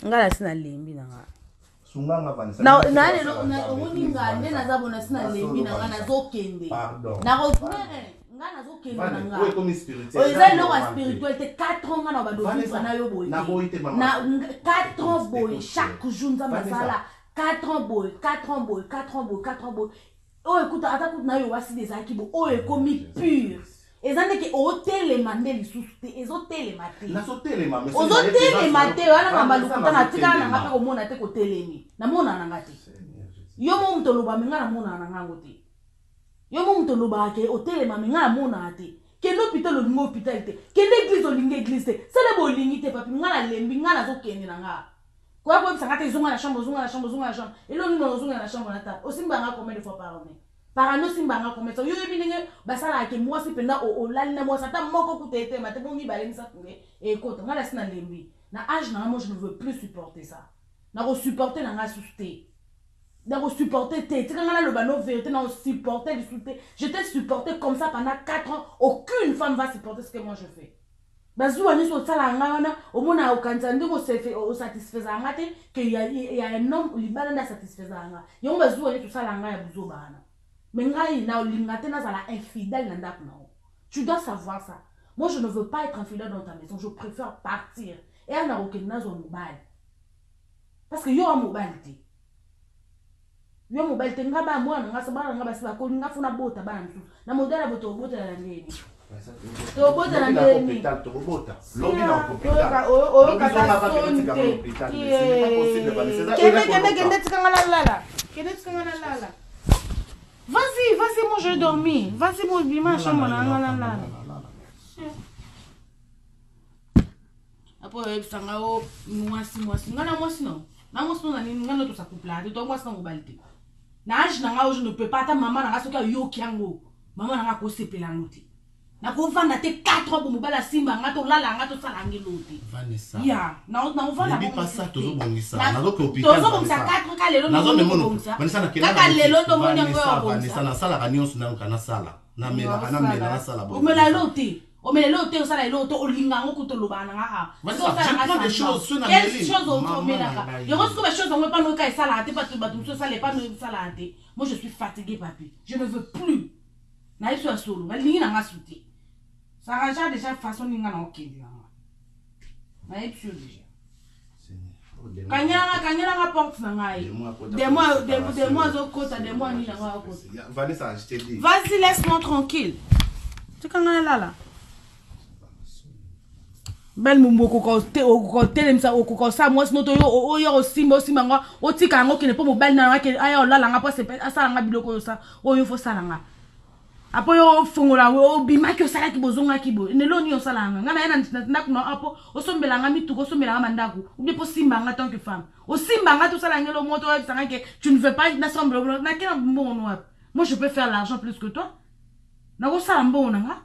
ngala sina lembi nanga sunganga vanisa na omoni ngande nazabona sina lembi nanga nazokende ngana zokende nanga oyo komi spirituel oyo ezali loka spiritualité 4 ans ngana badofusa na yo boye na boye te mama na 4 ans boye chaque jour nzamba sala 4 ans boye 4 ans boye 4 ans boye 4 ans boye oyo ekuta ata kuta na yo wasi ezalaki boye oyo ekomi pure eza ndeke otelema nde lisusu te ezotelema te ozotelema te wana ngamba lokuta na tikala nanga mpe komona te kotelemi namona nanga te yo mo mutu oloba menga namona nanga ngo te yo mo mutu oloba ke otelema menga namona te kende hôpital olingi hôpital te kende église olingi église te sele bolingi te papi nga nalembi nga nazokende nanga kwa koyebisanga te zonga na chambre zonga na chambre zonga na chambre elongi nino ozonga na chambre na table osimbanga combien de fois par année parano simbanga combien de fois yo yebi ndenge basala ke mwasi penda olali na mwasi ata moko kuta ete mate bongi balengisa kunge ekota nga nasi nalembi na âge nanga moi je ne veux plus supporter ça nako supporter nanga susu te nako supporter te tika nga naloba no vérité nako supporter lisusu te je t'ai supporté comme ça pendant 4 ans aucune femme va supporter ce que moi je fais bazuwa nyonso osala nga wana omona okanisa ndenge osatisfaisa nga te ke ya un homme libala nde asatisfaisa nga yango bazuwa nyonso osala nga ya buzobana mais ngai na olinga te nazala infidèle na ndako na yo tu dois savoir ça moi je ne veux pas être infidèle dans ta maison je préfère partir et ana okende nazwa mobali parce que yo a mobali te yo mobali te nga ba mwana nga sabana nga basi bakoli nga funa bota bana msusu na modèle ya boto bota la ndeni tobota na ndeni tobota lobi na hôpital o katasonte kende tikanga lala kende tikanga lala vas-y moi je dormi vas-y moi bima chambre na lala apo ebisanga o mwasi ngana mwasi no na mwasi no nini ngana to sa couple to mwasi na mobilité na âge na nga je ne peux pas ta maman na soka yoki yango maman na nga ko sepela ngoti na ko vanda te 4 ans pour mobala simba nga to lala nga to sala ngeloti Vanessa ya na vanda ko pas ça tozo bongisa na zo ko hôpital tozo bongisa 4 ans ka lelo na zo memono Vanessa na kela ka lelo ndo moni ngo Vanessa na sala ka nyonso na kana sala na mela kana mela na sala bo omela loti omela loti osala eloto olinga ngo kutolobana nga Vanessa je prends des choses sur na meli choses omela ka yo ko ba choses ngo pa no ka sala te pas tout ça les pas no sala te moi je suis fatiguée papi je ne veux plus na yesu asolo balingi na nga suti ça raja déjà façon ninga na okende na yesu déjà kanyala nga porte na ngai des mois au kota des mois ni na nga kota Vanessa je te dis vas-y laisse-moi tranquille tu kanga lala bel mumboko ko telemsa ko sa moi sinon to yo osimba nga otika ngo kene po mobile na nga ke aya olala nga po se asala nga biloko sa oyo fo sala nga apo yo fungola o bima ki osala ki bozonga ki bo nelo ni osala nga na yana ndako na apo osombela nga mituko osombela nga mandako ou po simba nga tant que femme osimba nga to sala ngelo moto wa sanga ke tu ne veux pas na sombre na kena mbongo no moi je peux faire l'argent plus que toi na ko sala mbongo nga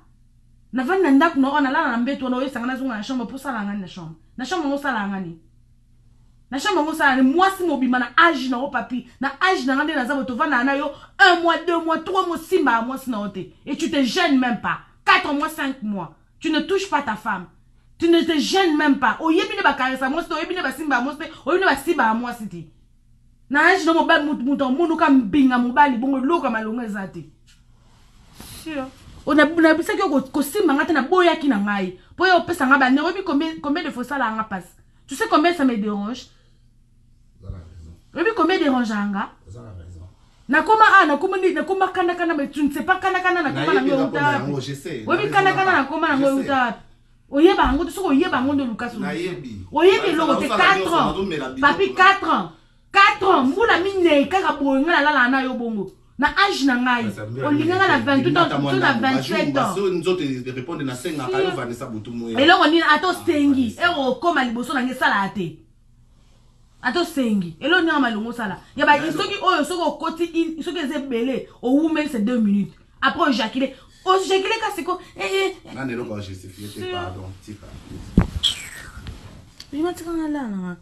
na vanda ndako na ona lala na mbeto na oyesanga na zonga na chambre pour sala nga na chambre ngo sala nga ni na chambre ngo sala ni mwasi mobima na âge na o papi na âge na ngande na zabo to vanda na yo 1 mois 2 mois 3 mois simba mwasi na ote et tu te gênes même pas 4 mois 5 mois tu ne touches pas ta femme tu ne te gênes même pas oyebi ne ba karesa mwasi oyebi ne ba simba mwasi oyebi ne ba simba mwasi ti na âge na mobali mutu munu ka mbinga mobali bongo loka malonga ezate sure on a bisa ko simba ngata na boya ki na ngai po yo pesa nga ba ne obi combien de fois ça la nga passe tu sais combien ça me dérange obi combien dérange nga na koma kana mais tu ne sais pas kana na koma na ngo uta obi kana na koma na ngo uta oyeba ngo to so oyeba ngo ndo lukaso oyebi lo te 4 ans papi 4 ans mbula mine kaka boyinga la na yo bongo na âge na ngai olinganga na 28 ans tout na 27 ans nzoto répondre na senga ka yo Vanessa butumo eloko nini ato sengi ero koma liboso na ngesala ate ato sengi elo ni amalongo sala ya ba soki oyo soko koti soki ezebele o women c'est 2 minutes après éjaculer kasi ko na nelo ko justifier te pardon tika bima tika ngala na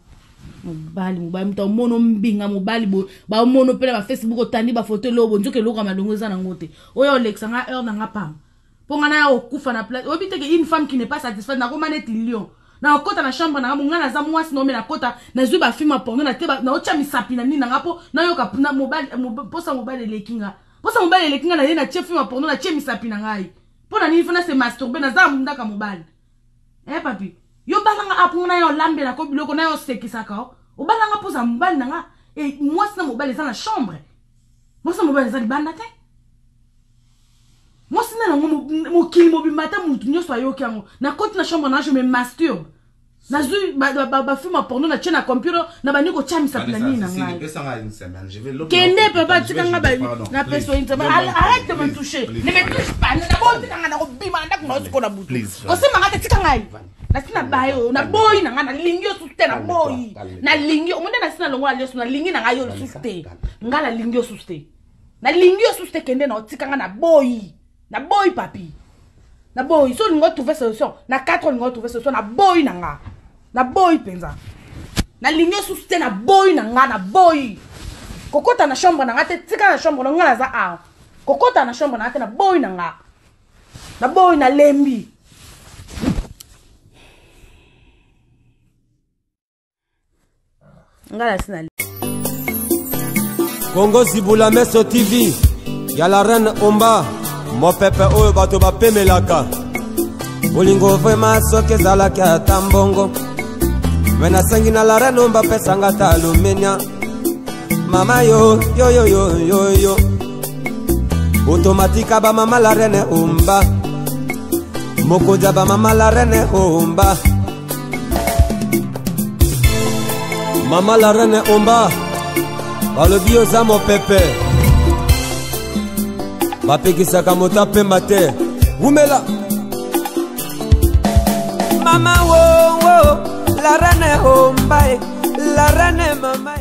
mobali mto mono mbinga mobali ba mono pele ba Facebook otandi ba photo lobo nzoke loka malongo za na ngote oyo Alexa nga heure na nga pam ponga na okufa na place obiteke une femme qui n'est pas satisfaite na komane ti lion na kota na chambre na nga na za mwasi no me na kota na zui ba film porno na te na ocha misapi na nini na ngapo na yoka na mobile posa mobile lekinga na ye na chef film porno na che misapi na ngai pona nini fana se masturber na za mundaka mobile papi yo balanga apu na yo lambe na ko biloko na yo sekisaka o balanga posa mobile na nga mwasi na mobile za na chambre mwasi na mobile za libanda te moi, c'est un mokili mobimata mutu nyoso ayoki yango na koti na chambre na je me masturbe na zui ba film porno na tchena computer na bani ko chamisa pila nini na ngai kende papa tikanga ba na peso intama arrête de me toucher ne me touche pas na bon tikanga na ko bima ndako na ko na butu ko se mangata tikanga na sina bayo na boy na nga na lingi yo suste na boy na lingi o monde na sina longo alio na lingi na nga yo suste ngala lingi yo suste kende na otikanga na boy papi na boy so ningo trouver solution na 4 ningo trouver solution na boy nanga na boy penza na lingi suste na boy nanga na boy kokota na chambre nanga te tika na chambre nanga na za a kokota na chambre nanga te na boy nanga na boy na lembi ngala sina Congo Zibula Meso TV ya la reine Omba mo pepe oyo bato bapemelaka bolingo vraiment soki ezalaki ata mbongo me nasengi na la reine Omba pesanga ta alumenia mama yo automatika ba mama la reine Omba mokoja ba mama la reine Omba mama la reine Omba balobi oza mo pepe bapekisaka mota pemba te umela mama wo la reine Omba la reine mama